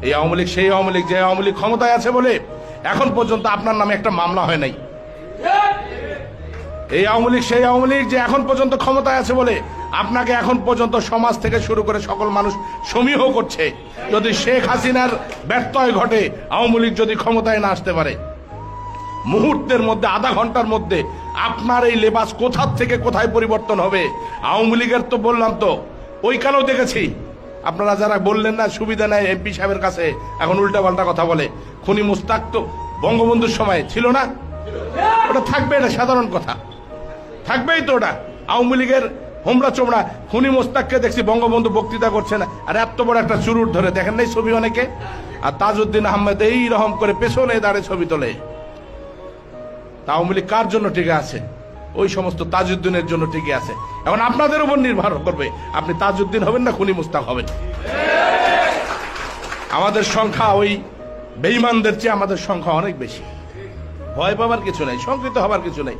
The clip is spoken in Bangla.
এই আওয়ামী লীগ সেই আওয়ামী লীগ যে আওয়ামী লীগ ক্ষমতায় আছে বলে এখন পর্যন্ত আপনার নামে একটা মামলা হয় নাই। এই আওয়ামী লীগ সেই আওয়ামী লীগ যে এখন পর্যন্ত ক্ষমতায় আছে বলে আপনাকে এখন পর্যন্ত সমাজ থেকে শুরু করে সকল মানুষ সমীহ করছে। যদি শেখ হাসিনার ব্যত্যয় ঘটে, আওয়ামী লীগ যদি ক্ষমতায় না আসতে পারে, মুহূর্তের মধ্যে, আধা ঘন্টার মধ্যে আপনার এই লেবাস কোথার থেকে কোথায় পরিবর্তন হবে। আওয়ামী লীগের তো বললাম তো ওইখানেও দেখেছি, আপনারা যারা বললেন না সুবিধা নেয় এমপি সাহেবের কাছে, এখন উল্টাপাল্টা কথা বলে। খুনি মুস্তাক তো বঙ্গবন্ধুর সময় ছিল না? ওটা থাকবে, এটা সাধারণ কথা, থাকবেই তো ওটা। আওয়ামী লীগের হোমরা চোমরা খুনি মোস্তাককে দেখছি বঙ্গবন্ধু বক্তৃতা করছে না, আর এত বড় একটা চুরুট ধরে, দেখেন নাই ছবি অনেকে? আর তাজউদ্দিন আহমেদ এই রকম করে পেছনে দাঁড়িয়ে ছবি তোলে। আওয়ামী লীগ কার জন্য টিকে আছে? ওই সমস্ত তাজউদ্দিনের জন্য টিকে আছে। এখন আপনাদের উপর নির্ভর করবে, আপনি তাজউদ্দিন হবেন না খুনি মুস্তাক হবেন। আমাদের সংখ্যা ওই বেঈমানদের চেয়ে আমাদের সংখ্যা অনেক বেশি। ভয় পাবার কিছু নাই, শঙ্কিত হবার কিছু নাই।